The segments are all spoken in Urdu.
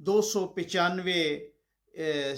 295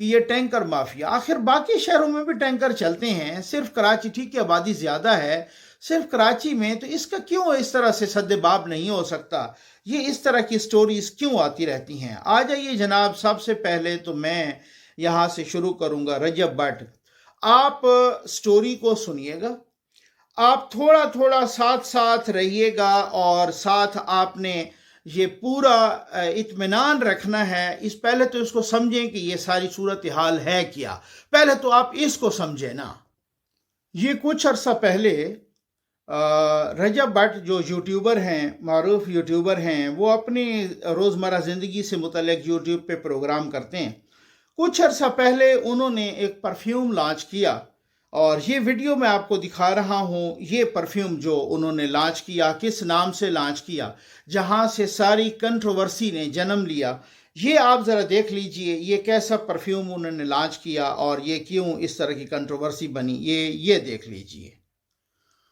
کہ یہ ٹینکر مافیا. آخر باقی شہروں میں بھی ٹینکر چلتے ہیں, صرف کراچی ٹھیک ہے آبادی زیادہ ہے, صرف کراچی میں, تو اس کا کیوں اس طرح سے سد باب نہیں ہو سکتا؟ یہ اس طرح کی سٹوریز کیوں آتی رہتی ہیں؟ آ جائیے جناب. سب سے پہلے تو میں یہاں سے شروع کروں گا. رجب بٹ, آپ سٹوری کو سنیے گا, آپ تھوڑا تھوڑا ساتھ ساتھ رہیے گا, اور ساتھ آپ نے یہ پورا اطمینان رکھنا ہے. پہلے تو اس کو سمجھیں کہ یہ ساری صورتحال ہے کیا. پہلے تو آپ اس کو سمجھیں نا. یہ کچھ عرصہ پہلے رجب بٹ جو یوٹیوبر ہیں, معروف یوٹیوبر ہیں, وہ اپنی روزمرہ زندگی سے متعلق یوٹیوب پہ پروگرام کرتے ہیں. کچھ عرصہ پہلے انہوں نے ایک پرفیوم لانچ کیا, اور یہ ویڈیو میں آپ کو دکھا رہا ہوں. یہ پرفیوم جو انہوں نے لانچ کیا, کس نام سے لانچ کیا, جہاں سے ساری کنٹروورسی نے جنم لیا, یہ آپ ذرا دیکھ لیجئے. یہ کیسا پرفیوم انہوں نے لانچ کیا اور یہ کیوں اس طرح کی کنٹروورسی بنی, یہ دیکھ لیجئے.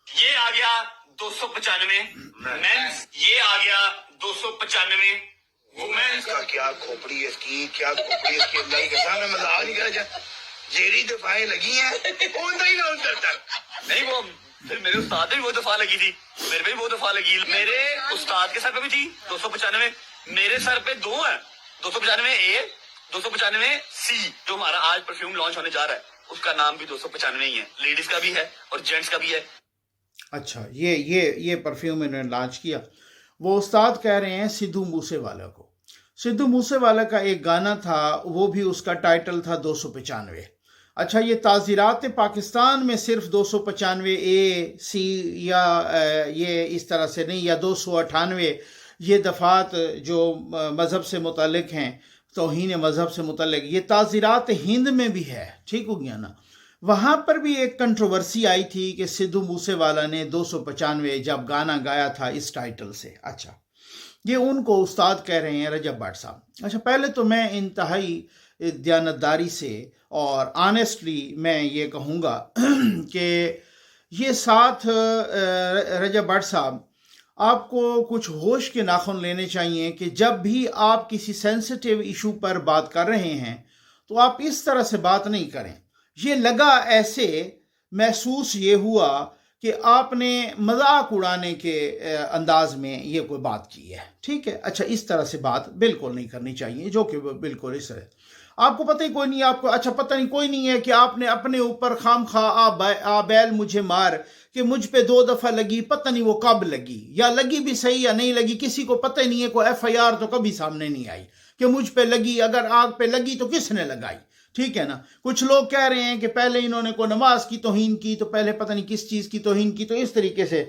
یہ آ گیا 295 مینس, یہ آ گیا 295 وومینس. کا کیا کھوپڑی اس کی, کیا کھوپڑی اس کی, اللہ کی قسم میں مزاق نہیں کر رہا. جیڑی دفعیں لگی ہیں وہ نہیں نہ اترتا. نہیں وہ پھر میرے استاد نے بھی وہ دفعہ لگی تھی, میرے پہ بھی وہ دفعہ لگی, میرے استاد کے سر پہ بھی تھی 295, میرے سر پہ دو ہیں 295 اے 295 سی. جو ہمارا آج پرفیوم لانچ ہونے جا رہا ہے اس کا نام بھی 295 ہی ہے, لیڈیز کا بھی ہے اور جینٹس کا بھی ہے. اچھا, یہ پرفیوم انہوں نے لانچ کیا. وہ استاد کہہ رہے ہیں سدھو موسے والا کو. سدھو موسے والا کا ایک گانا تھا, وہ بھی اس کا ٹائٹل تھا 295. اچھا, یہ تعزیرات پاکستان میں صرف 295 اے سی یا یہ اس طرح سے نہیں, یا 298 یہ دفعات جو مذہب سے متعلق ہیں, توہین مذہب سے متعلق, یہ تعزیرات ہند میں بھی ہے. ٹھیک ہو گیا نا. وہاں پر بھی ایک کنٹروورسی آئی تھی کہ سدھو موسے والا نے 295 جب گانا گایا تھا اس ٹائٹل سے. اچھا, یہ ان کو استاد کہہ رہے ہیں رجب بٹ صاحب. اچھا, پہلے تو میں انتہائی دیانتداری سے اور آنیسٹلی میں یہ کہوں گا کہ یہ ساتھ رجب بٹ صاحب, آپ کو کچھ ہوش کے ناخن لینے چاہیے کہ جب بھی آپ کسی سینسٹیو ایشو پر بات کر رہے ہیں تو آپ اس طرح سے بات نہیں کریں. یہ لگا ایسے, محسوس یہ ہوا کہ آپ نے مذاق اڑانے کے انداز میں یہ کوئی بات کی ہے. ٹھیک ہے. اچھا, اس طرح سے بات بالکل نہیں کرنی چاہیے, جو کہ بالکل اس طرح. آپ کو پتہ ہی کوئی نہیں, آپ کو اچھا پتہ نہیں کوئی نہیں ہے کہ آپ نے اپنے اوپر خام خواہ بیل مجھے مار کہ مجھ پہ 2 دفعہ لگی, پتہ نہیں وہ کب لگی, یا لگی بھی صحیح یا نہیں لگی, کسی کو پتہ ہی نہیں ہے. کوئی ایف آئی آر تو کبھی سامنے نہیں آئی کہ مجھ پہ لگی. اگر آگ پہ لگی تو کس نے لگائی؟ ٹھیک ہے نا. کچھ لوگ کہہ رہے ہیں کہ پہلے انہوں نے کوئی نماز کی توہین کی, تو پہلے پتہ نہیں کس چیز کی توہین کی, تو اس طریقے سے.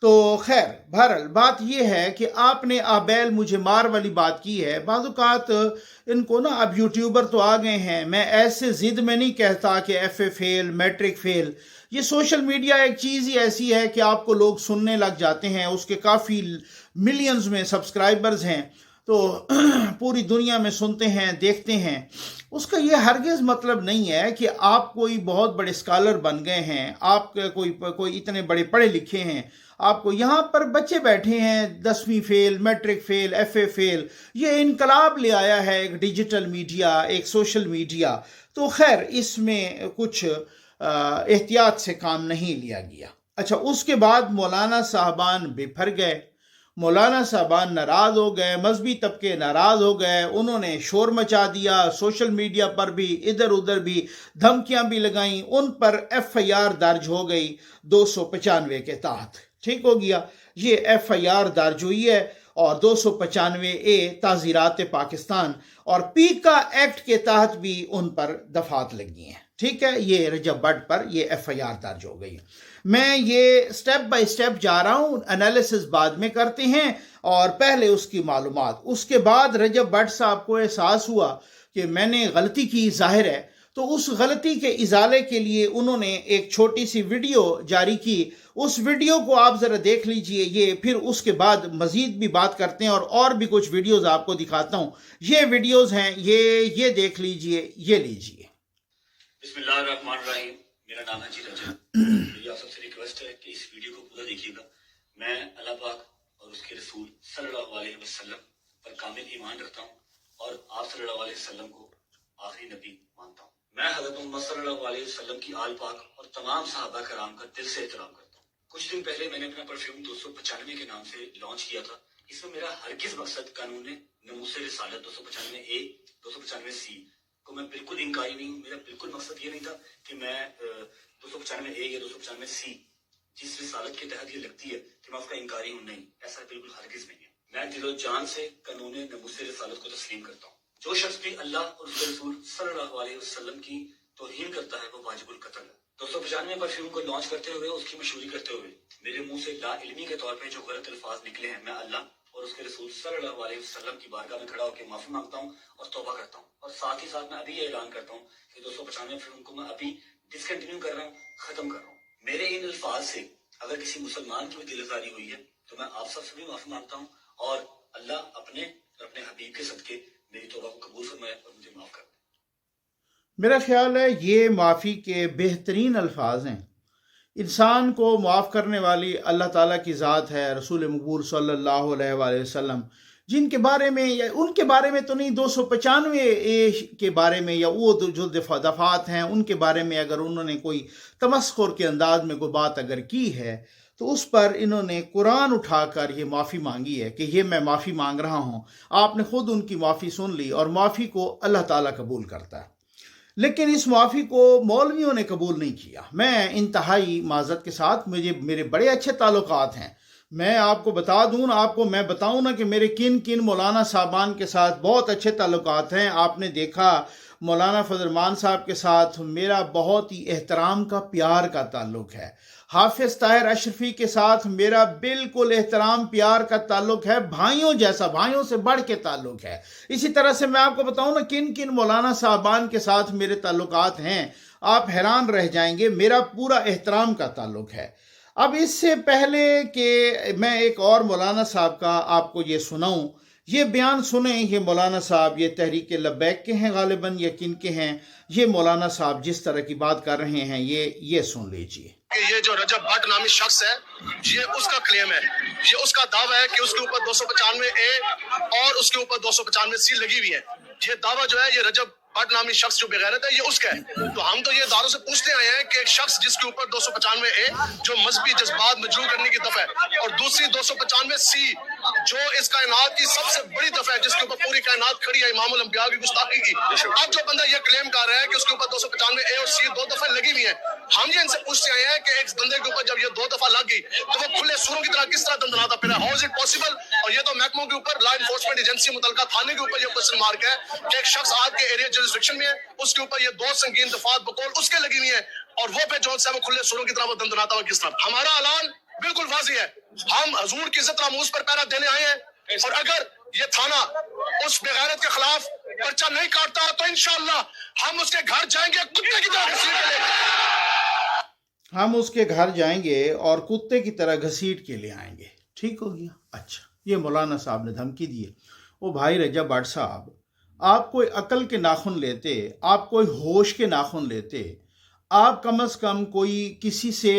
تو خیر, بہرحال بات یہ ہے کہ آپ نے آبیل مجھے مار والی بات کی ہے. بعض اوقات ان کو نا, اب یوٹیوبر تو آ گئے ہیں, میں ایسے ضد میں نہیں کہتا کہ ایف اے فیل, میٹرک فیل. یہ سوشل میڈیا ایک چیز ہی ایسی ہے کہ آپ کو لوگ سننے لگ جاتے ہیں, اس کے کافی ملینز میں سبسکرائبرز ہیں, تو پوری دنیا میں سنتے ہیں, دیکھتے ہیں. اس کا یہ ہرگز مطلب نہیں ہے کہ آپ کوئی بہت بڑے اسکالر بن گئے ہیں, آپ کوئی اتنے بڑے پڑھے لکھے ہیں. آپ کو یہاں پر بچے بیٹھے ہیں 10ویں فیل, میٹرک فیل, ایف اے فیل. یہ انقلاب لے آیا ہے ایک ڈیجیٹل میڈیا, ایک سوشل میڈیا. تو خیر, اس میں کچھ احتیاط سے کام نہیں لیا گیا. اچھا, اس کے بعد مولانا صاحبان بپھر گئے, مولانا صاحبان ناراض ہو گئے, مذہبی طبقے ناراض ہو گئے, انہوں نے شور مچا دیا. سوشل میڈیا پر بھی ادھر ادھر بھی دھمکیاں بھی لگائیں, ان پر ایف آئی آر درج ہو گئی 295 کے تحت. ٹھیک ہو گیا. یہ ایف آئی آر درج ہوئی ہے, اور 295 اے تعزیرات پاکستان اور پیکا ایکٹ کے تحت بھی ان پر دفعات لگی ہیں. ٹھیک ہے, یہ رجب بٹ پر یہ ایف آئی آر درج ہو گئی. میں یہ سٹیپ بائی سٹیپ جا رہا ہوں, انالیسس بعد میں کرتے ہیں, اور پہلے اس کی معلومات. اس کے بعد رجب بٹ صاحب کو احساس ہوا کہ میں نے غلطی کی, ظاہر ہے, تو اس غلطی کے ازالے کے لیے انہوں نے ایک چھوٹی سی ویڈیو جاری کی. اس ویڈیو کو آپ ذرا دیکھ لیجئے, یہ پھر اس کے بعد مزید بھی بات کرتے ہیں, اور بھی کچھ ویڈیوز آپ کو دکھاتا ہوں. یہ ویڈیوز ہیں, یہ دیکھ لیجئے, یہ لیجئے. بسم اللہ الرحمن الرحیم. میرا نام ہے رجب. میری آپ سب سے ریکویسٹ ہے کہ اس ویڈیو کو پورا دیکھیے گا. میں اللہ پاک اور اس کے رسول صلی اللہ علیہ وسلم پر کامل ایمان رکھتا ہوں, اور آپ صلی اللہ علیہ وسلم کو آخری نبی مانتا ہوں. میں حضرت محمد صلی اللہ علیہ وسلم کی آل پاک اور تمام صحابہ کرام کا دل سے احترام کرتا ہوں. کچھ دن پہلے میں نے اپنا پرفیوم 295 کے نام سے لانچ کیا تھا. اس میں میرا ہرگز مقصد قانون ناموس رسالت 295A 295C کو میں بالکل انکاری نہیں ہوں. میرا بالکل مقصد یہ نہیں تھا کہ میں 295A یا 295C جس رسالت کے تحت یہ لگتی ہے کہ میں اس کا انکاری ہوں. نہیں، ایسا بالکل ہرگز نہیں ہے. میں دل و جان سے قانون ناموس رسالت کو تسلیم کرتا ہوں. جو شخص بھی اللہ اور اس کے رسول صلی اللہ علیہ وسلم کی توہین کرتا ہے وہ واجب القتل ہے. 295 پرفیوم کو لانچ کرتے ہوئے اس کی مشہوری کرتے ہوئے میرے منہ سے لا علمی کے طور پہ جو غلط الفاظ نکلے ہیں، میں اللہ اور اس کے رسول صلی اللہ علیہ وسلم کی بارگاہ میں کھڑا ہو کے معافی مانگتا ہوں اور توبہ کرتا ہوں. اور ساتھ ہی ساتھ میں ابھی یہ اعلان کرتا ہوں کہ 295 پرفیوم کو میں ابھی ڈسکنٹینیو کر رہا ہوں، ختم کر رہا ہوں. میرے ان الفاظ سے اگر کسی مسلمان کی بھی دل آزاری ہوئی ہے تو میں آپ سب سے بھی معافی مانگتا ہوں، اور اللہ اپنے حبیب کے صدقے میری توبہ کو قبول فرمائے اور مجھے معاف کر دے. میرا خیال ہے یہ معافی کے بہترین الفاظ ہیں. انسان کو معاف کرنے والی اللہ تعالیٰ کی ذات ہے، رسول مقبول صلی اللہ علیہ وآلہ وسلم، جن کے بارے میں یا ان کے بارے میں تو نہیں، 295 کے بارے میں یا وہ جو دفعات ہیں ان کے بارے میں اگر انہوں نے کوئی تمسخر کے انداز میں کوئی بات اگر کی ہے تو اس پر انہوں نے قرآن اٹھا کر یہ معافی مانگی ہے کہ یہ میں معافی مانگ رہا ہوں. آپ نے خود ان کی معافی سن لی، اور معافی کو اللہ تعالیٰ قبول کرتا ہے. لیکن اس معافی کو مولویوں نے قبول نہیں کیا. میں انتہائی معذرت کے ساتھ، میرے بڑے اچھے تعلقات ہیں. میں آپ کو بتا دوں، میں بتاؤں نا کہ میرے کن مولانا صاحبان کے ساتھ بہت اچھے تعلقات ہیں. آپ نے دیکھا مولانا فضل الرحمان صاحب کے ساتھ میرا بہت ہی احترام کا، پیار کا تعلق ہے. حافظ طاہر اشرفی کے ساتھ میرا بالکل احترام پیار کا تعلق ہے، بھائیوں جیسا، بھائیوں سے بڑھ کے تعلق ہے. اسی طرح سے میں آپ کو بتاؤں نا کن مولانا صاحبان کے ساتھ میرے تعلقات ہیں، آپ حیران رہ جائیں گے. میرا پورا احترام کا تعلق ہے. اب اس سے پہلے کہ میں ایک اور مولانا صاحب کا آپ کو یہ سناؤں، یہ بیان سنیں. یہ مولانا صاحب یہ تحریک لبیک کے ہیں غالباً، یا کن کے ہیں. یہ مولانا صاحب جس طرح کی بات کر رہے ہیں یہ سن لیجئے. کہ یہ جو رجب بٹ نامی شخص ہے، یہ اس کا کلیم ہے، یہ اس کا دعویٰ ہے کہ اس کے اوپر 295A اور اس کے اوپر 295C لگی ہوئی ہے. یہ دعویٰ جو ہے یہ رجب بٹ نامی شخص جو بغیرت ہے یہ اس کا ہے. تو ہم تو یہ داروں سے پوچھتے آئے ہیں کہ ایک شخص جس کے اوپر 295A جو مذہبی جذبات مجروح کرنے کی دفعہ ہے، اور دوسری 295C جو اس کائنات کی سب سے بڑی دفعہ ہے جس کے اوپر پوری کائنات کھڑی ہے امام الانبیاء کی گستاخی کی. اب جو بندہ یہ کلیم کر رہا ہے کہ اس کے اوپر 295A اور C 2 دفعہ لگی ہوئی ہیں، ہم یہ ان سے پوچھتے آئے ہیں کہ ایک بندے کے اوپر جب یہ 2 دفعہ لگ گئی تو وہ کھلے سوروں کی طرح کس طرح دندناتا پھرا؟ How is it possible? اور یہ تو محکموں کے اوپر، لا انفورسمنٹ ایجنسی متعلقہ تھانے کے اوپر یہ کوشچن مارک ہے کہ ایک شخص آپ کے ایریا جورسڈکشن میں ہے، اس کے اوپر یہ 2 سنگین دفعات بقول اس کے لگی ہوئی ہیں، اور وہ پہ جو ہے وہ کھلے سوروں کی طرح وہ دندناتا ہوا کس طرح؟ ہمارا اعلان بالکل واضح ہے، ہم حضور کی عزت ناموس پر پہرا دینے آئے ہیں، اور اگر یہ تھانہ اس بغیرت کے خلاف پرچہ نہیں کاٹتا تو انشاءاللہ ہم اس کے گھر جائیں گے کتے کی طرح گھسیٹ کے لے کے. ہم اس کے گھر جائیں گے اور کتے کی طرح گھسیٹ کے لے آئیں گے. ٹھیک ہو گیا. اچھا، یہ مولانا صاحب نے دھمکی دی ہے. وہ بھائی رجب بٹ صاحب، آپ کوئی عقل کے ناخن لیتے، آپ کوئی ہوش کے ناخن لیتے، آپ کم از کم کوئی کسی سے،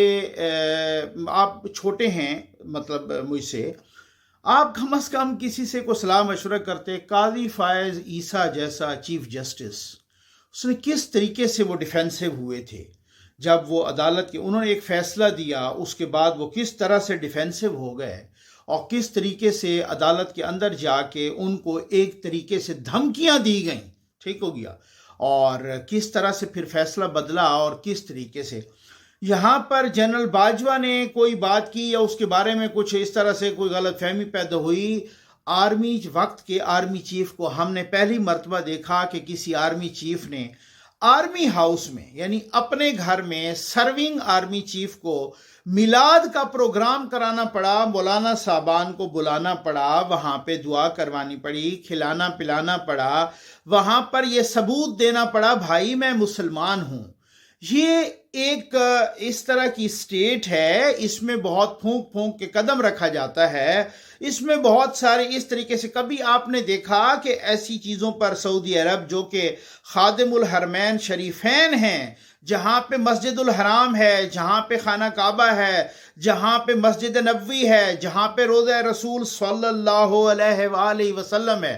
آپ چھوٹے ہیں مطلب مجھ سے، آپ کم از کم کسی سے کوئی صلاح مشورہ کرتے. قاضی فائز عیسیٰ جیسا چیف جسٹس، اس نے کس طریقے سے وہ ڈیفینسو ہوئے تھے جب وہ عدالت کے انہوں نے ایک فیصلہ دیا، اس کے بعد وہ کس طرح سے ڈیفینسو ہو گئے، اور کس طریقے سے عدالت کے اندر جا کے ان کو ایک طریقے سے دھمکیاں دی گئیں. ٹھیک ہو گیا. اور کس طرح سے پھر فیصلہ بدلا، اور کس طریقے سے یہاں پر جنرل باجوہ نے کوئی بات کی یا اس کے بارے میں کچھ اس طرح سے کوئی غلط فہمی پیدا ہوئی. آرمی وقت کے آرمی چیف کو ہم نے پہلی مرتبہ دیکھا کہ کسی آرمی چیف نے آرمی ہاؤس میں، یعنی اپنے گھر میں سرونگ آرمی چیف کو میلاد کا پروگرام کرانا پڑا، مولانا صاحبان کو بلانا پڑا، وہاں پہ دعا کروانی پڑی، کھلانا پلانا پڑا، وہاں پر یہ ثبوت دینا پڑا بھائی میں مسلمان ہوں. یہ ایک اس طرح کی سٹیٹ ہے، اس میں بہت پھونک پھونک کے قدم رکھا جاتا ہے، اس میں بہت سارے اس طریقے سے. کبھی آپ نے دیکھا کہ ایسی چیزوں پر سعودی عرب جو کہ خادم الحرمین شریفین ہیں، جہاں پہ مسجد الحرام ہے، جہاں پہ خانہ کعبہ ہے، جہاں پہ مسجد نبوی ہے، جہاں پہ روضہ رسول صلی اللہ علیہ وآلہ وسلم ہے،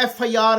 FIR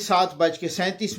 7:37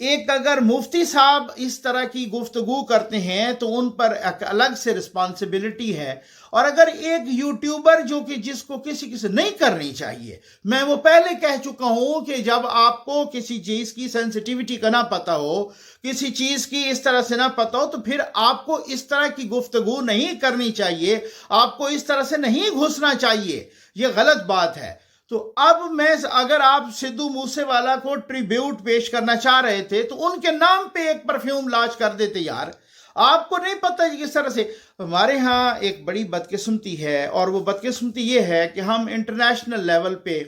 ایک اگر مفتی صاحب اس طرح کی گفتگو کرتے ہیں تو ان پر ایک الگ سے رسپانسبلٹی ہے، اور اگر ایک یوٹیوبر جو کہ جس کو کسی سے نہیں کرنی چاہیے، میں وہ پہلے کہہ چکا ہوں کہ جب آپ کو کسی چیز کی سینسٹیوٹی کا نہ پتہ ہو، کسی چیز کی اس طرح سے نہ پتہ ہو، تو پھر آپ کو اس طرح کی گفتگو نہیں کرنی چاہیے، آپ کو اس طرح سے نہیں گھسنا چاہیے، یہ غلط بات ہے۔ تو اب میں اگر آپ سدھو موسے والا کو ٹریبیوٹ پیش کرنا چاہ رہے تھے تو ان کے نام پہ ایک پرفیوم لانچ کر دیتے یار، آپ کو نہیں پتہ کس طرح سے۔ ہمارے ہاں ایک بڑی بدقسمتی ہے، اور وہ بدقسمتی یہ ہے کہ ہم انٹرنیشنل لیول پہ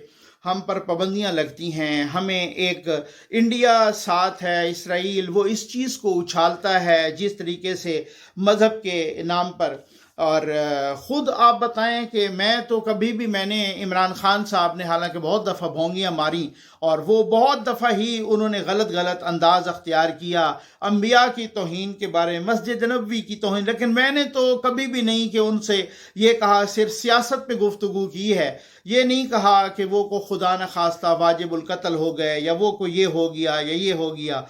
ہم پر پابندیاں لگتی ہیں، ہمیں ایک انڈیا ساتھ ہے، اسرائیل وہ اس چیز کو اچھالتا ہے جس طریقے سے مذہب کے نام پر۔ اور خود آپ بتائیں کہ میں تو کبھی بھی، میں نے عمران خان صاحب نے حالانکہ بہت دفعہ بھونگیاں ماری، اور وہ بہت دفعہ ہی انہوں نے غلط انداز اختیار کیا انبیاء کی توہین کے بارے میں، مسجد نبوی کی توہین، لیکن میں نے تو کبھی بھی نہیں کہ ان سے یہ کہا، صرف سیاست پہ گفتگو کی ہے، یہ نہیں کہا کہ وہ کو خدا نہ خواستہ واجب القتل ہو گئے، یا وہ کو یہ ہو گیا یا یہ ہو گیا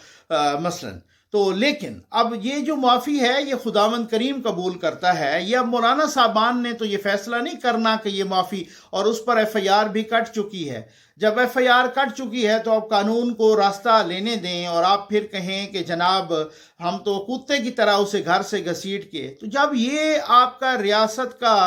مثلاً۔ تو لیکن اب یہ جو معافی ہے یہ خداوند کریم قبول کرتا ہے، یہ اب مولانا صاحبان نے تو یہ فیصلہ نہیں کرنا کہ یہ معافی، اور اس پر ایف آئی آر بھی کٹ چکی ہے۔ جب ایف آئی آر کٹ چکی ہے تو اب قانون کو راستہ لینے دیں، اور آپ پھر کہیں کہ جناب ہم تو کتے کی طرح اسے گھر سے گھسیٹ کے، تو جب یہ آپ کا ریاست کا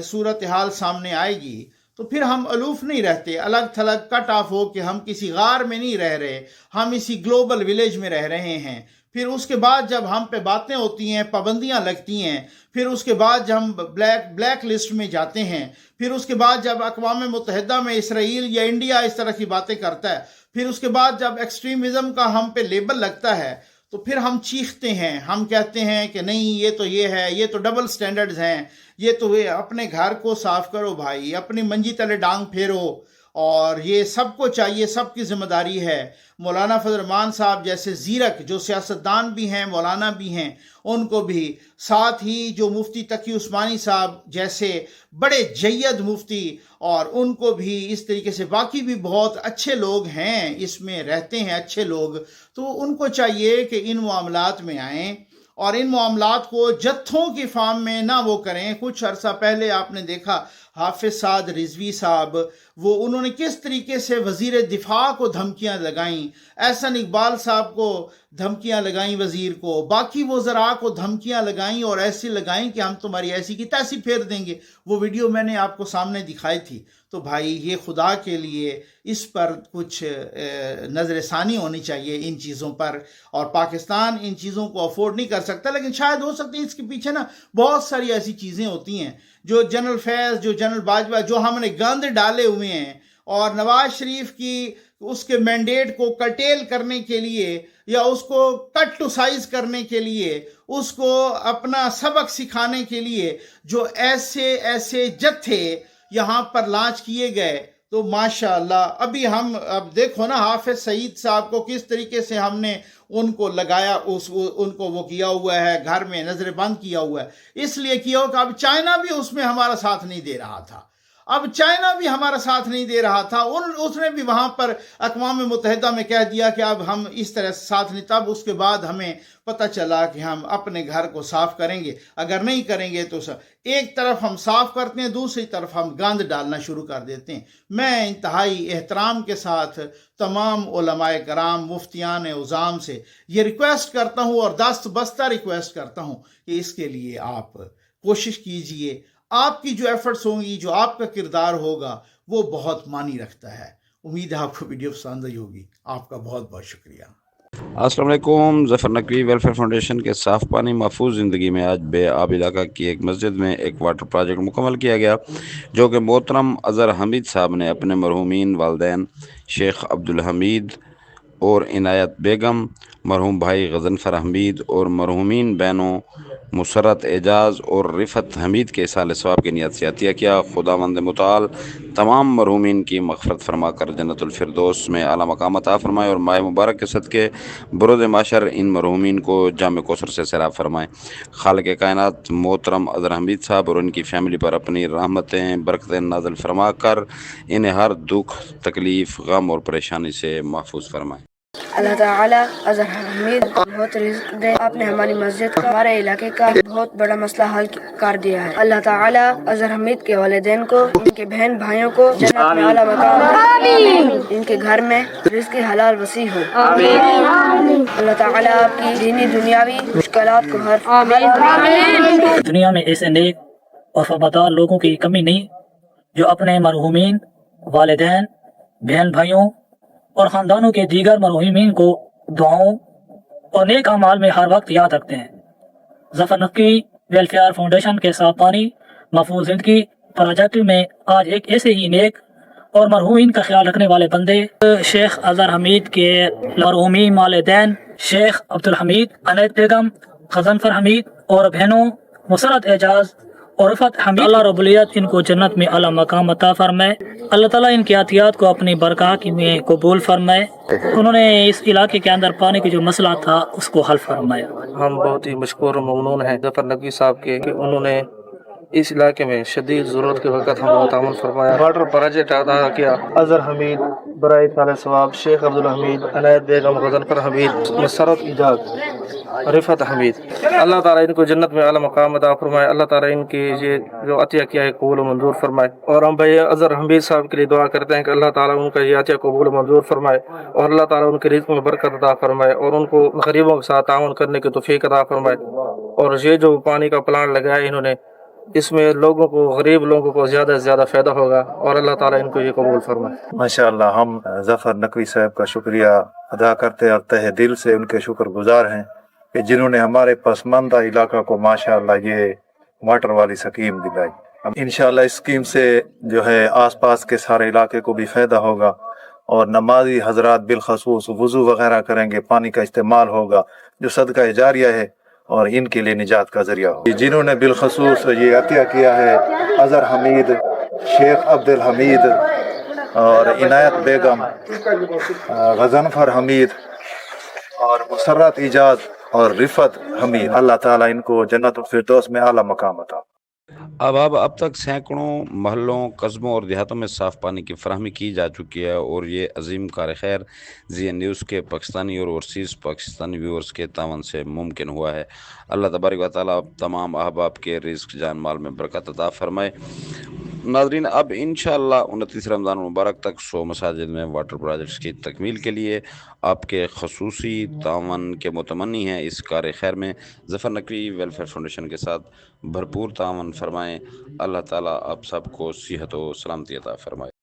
صورتحال سامنے آئے گی تو پھر ہم الوف نہیں رہتے، الگ تھلگ کٹ آف ہو کہ ہم کسی غار میں نہیں رہ رہے، ہم اسی گلوبل ولیج میں رہ رہے ہیں۔ پھر اس کے بعد جب ہم پہ باتیں ہوتی ہیں، پابندیاں لگتی ہیں، پھر اس کے بعد جب ہم بلیک لسٹ میں جاتے ہیں، پھر اس کے بعد جب اقوام متحدہ میں اسرائیل یا انڈیا اس طرح کی باتیں کرتا ہے، پھر اس کے بعد جب ایکسٹریمزم کا ہم پہ لیبل لگتا ہے، تو پھر ہم چیختے ہیں، ہم کہتے ہیں کہ نہیں یہ ہے، یہ تو ڈبل سٹینڈرڈز ہیں، یہ تو اپنے گھر کو صاف کرو بھائی، اپنی منجی تلے ڈانگ پھیرو، اور یہ سب کو چاہیے، سب کی ذمہ داری ہے۔ مولانا فضل الرحمان صاحب جیسے زیرک جو سیاستدان بھی ہیں، مولانا بھی ہیں، ان کو بھی، ساتھ ہی جو مفتی تقی عثمانی صاحب جیسے بڑے جید مفتی، اور ان کو بھی اس طریقے سے، باقی بھی بہت اچھے لوگ ہیں اس میں رہتے ہیں، اچھے لوگ، تو ان کو چاہیے کہ ان معاملات میں آئیں، اور ان معاملات کو جتھوں کی فارم میں نہ وہ کریں۔ کچھ عرصہ پہلے آپ نے دیکھا حافظ سعد رضوی صاحب، وہ انہوں نے کس طریقے سے وزیر دفاع کو دھمکیاں لگائیں، احسن اقبال صاحب کو دھمکیاں لگائیں، وزیر کو، باقی وزراء کو دھمکیاں لگائیں، اور ایسی لگائیں کہ ہم تمہاری ایسی کی تیسی پھیر دیں گے۔ وہ ویڈیو میں نے آپ کو سامنے دکھائی تھی۔ تو بھائی یہ خدا کے لیے اس پر کچھ نظر ثانی ہونی چاہیے ان چیزوں پر، اور پاکستان ان چیزوں کو افورڈ نہیں کر سکتا، لیکن شاید ہو سکتی ہے اس کے پیچھے نا بہت ساری ایسی چیزیں ہوتی ہیں، جو جنرل فیض، جو جنرل باجوہ، جو ہم نے گند ڈالے ہوئے ہیں، اور نواز شریف کی اس کے مینڈیٹ کو کرٹیل کرنے کے لیے، یا اس کو کٹ ٹو سائز کرنے کے لیے، اس کو اپنا سبق سکھانے کے لیے جو ایسے جتھے یہاں پر لانچ کیے گئے، تو ماشاءاللہ ابھی ہم اب دیکھو نا حافظ سعید صاحب کو کس طریقے سے ہم نے ان کو لگایا، ان کو وہ کیا ہوا ہے، گھر میں نظر بند کیا ہوا ہے، اس لیے کیا ہو کہ اب چائنا بھی اس میں ہمارا ساتھ نہیں دے رہا تھا، اب چائنا بھی ہمارا ساتھ نہیں دے رہا تھا، اس نے بھی وہاں پر اقوام متحدہ میں کہہ دیا کہ اب ہم اس طرح ساتھ نہیں، تب اس کے بعد ہمیں پتہ چلا کہ ہم اپنے گھر کو صاف کریں گے، اگر نہیں کریں گے تو ایک طرف ہم صاف کرتے ہیں، دوسری طرف ہم گند ڈالنا شروع کر دیتے ہیں۔ میں انتہائی احترام کے ساتھ تمام علماء کرام، مفتیان عظام سے یہ ریکویسٹ کرتا ہوں، اور دست بستہ ریکویسٹ کرتا ہوں کہ اس کے لیے آپ کوشش کیجئے، آپ کی جو ایفرٹس ہوں گی، جو آپ کا کردار ہوگا، وہ بہت معنی رکھتا ہے۔ امید ہے آپ کو ویڈیو پسند آئی ہوگی۔ آپ کا بہت بہت شکریہ۔ السلام علیکم۔ ظفر نقوی ویلفیئر فاؤنڈیشن کے صاف پانی محفوظ زندگی میں آج بے آب علاقہ کی ایک مسجد میں ایک واٹر پروجیکٹ مکمل کیا گیا، جو کہ محترم اظہر حمید صاحب نے اپنے مرحومین والدین شیخ عبدالحمید اور عنایت بیگم، مرحوم بھائی غضنفر حمید اور مرحومین بہنوں مسرت اعجاز اور رفت حمید کے اصال ثواب کی نیت سے عطیہ کیا۔ خداوند متعال تمام مرحومین کی مغفرت فرما کر جنت الفردوس میں اعلیٰ مقام عطا فرمائے، اور ماہ مبارک کے صدقے برود معاشر ان مرحومین کو جامع کوثر سے سیراب فرمائے۔ خالق کائنات محترم اظہر حمید صاحب اور ان کی فیملی پر اپنی رحمتیں برکتیں نازل فرما کر انہیں ہر دکھ، تکلیف، غم اور پریشانی سے محفوظ فرمائے۔ اللہ تعالیٰ اظہر حمید کو بہت رزق دے. آپ نے ہماری مسجد کا ہمارے علاقے کا بہت بڑا مسئلہ حل کر دیا ہے. اللہ تعالیٰ اظہر حمید کے والدین کو, ان کے بہن بھائیوں کو جنت میں اعلیٰ مقام دے. ان کے گھر میں رزق حلال وسیع ہو. اللہ تعالیٰ آپ کی دینی دنیاوی مشکلات کو حل. دنیا میں ایسے نیک اور وفادار لوگوں کی کمی نہیں جو اپنے مرحومین, والدین, بہن بھائیوں اور خاندانوں کے دیگر مرحومین کو دعاؤں اور نیک اعمال میں ہر وقت یاد رکھتے ہیں. ظفر نقوی ویلفیئر فاؤنڈیشن کے صاف پانی محفوظ زندگی پروجیکٹ میں آج ایک ایسے ہی نیک اور مرحومین کا خیال رکھنے والے بندے شیخ اظہر حمید کے مرحومین والدین شیخ عبدالحمید, عنایت بیگم, غضنفر حمید اور بہنوں مسرت اعجاز اور رفعت حمید, اللہ رب العزت ان کو جنت میں اعلیٰ مقام عطا فرمائے. اللہ تعالیٰ ان کی عطیات کو اپنی برکات میں قبول فرمائے. انہوں نے اس علاقے کے اندر پانی کی جو مسئلہ تھا اس کو حل فرمایا. ہم بہت ہی مشکور و ممنون ہیں ظفر نقوی صاحب کے کہ انہوں نے اس علاقے میں شدید ضرورت کے وقت ہم بہت تعاون فرمایا. واٹر پروجیکٹ ادا کیا. اظہر حمید برائے اطلاع ثواب, شیخ عبدالحمید, عنایت بیگم, غضنفر حمید, مسرت اعجاز, رفعت حمید. اللہ تعالیٰ ان کو جنت میں اعلیٰ مقام عطا فرمائے. اللہ تعالیٰ ان کی یہ جو عطیہ کیا ہے قبول و منظور فرمائے. اور ہم بھائی اظہر حمید صاحب کے لیے دعا کرتے ہیں کہ اللہ تعالیٰ ان کا یہ عطیہ قبول و منظور فرمائے اور اللہ تعالیٰ ان کے رزق میں برکت عطا فرمائے اور ان کو غریبوں کے ساتھ تعاون کرنے کی توفیق عطا فرمائے. اور یہ جو پانی کا پلانٹ لگایا انہوں نے, اس میں لوگوں کو, غریب لوگوں کو زیادہ سے زیادہ فائدہ ہوگا اور اللہ تعالیٰ ان کو یہ قبول فرمائے. ماشاءاللہ ہم ظفر نقوی صاحب کا شکریہ ادا کرتے ہیں اور تہ دل سے ان کے شکر گزار ہیں کہ جنہوں نے ہمارے پسماندہ علاقہ کو ماشاءاللہ یہ واٹر والی سکیم دلائی. انشاءاللہ اس سکیم سے جو ہے آس پاس کے سارے علاقے کو بھی فائدہ ہوگا اور نمازی حضرات بالخصوص وضو وغیرہ کریں گے, پانی کا استعمال ہوگا جو صدقہ جاریہ ہے اور ان کے لیے نجات کا ذریعہ ہو. جنہوں نے بالخصوص یہ عطیہ کیا ہے اظہر حمید, شیخ عبدالحمید اور عنایت بیگم, غضنفر حمید اور مسرت اعجاز اور رفعت حمید, اللہ تعالیٰ ان کو جنت الفردوس میں اعلیٰ مقام عطا. اب تک سینکڑوں محلوں, قصبوں اور دیہاتوں میں صاف پانی کی فراہمی کی جا چکی ہے اور یہ عظیم کار خیر زی نیوز کے پاکستانی اور اوورسیز پاکستانی ویورز کے تعاون سے ممکن ہوا ہے. اللہ تبارک و تعالیٰ تمام احباب کے رزق جان مال میں برکت عطا فرمائے. ناظرین, اب انشاءاللہ 29 رمضان المبارک تک 100 مساجد میں واٹر پروجیکٹس کی تکمیل کے لیے آپ کے خصوصی تعاون کے متمنی ہیں. اس کار خیر میں ظفر نقوی ویلفیئر فاؤنڈیشن کے ساتھ بھرپور تعاون فرمائیں. اللہ تعالیٰ آپ سب کو صحت و سلامتی عطا فرمائے.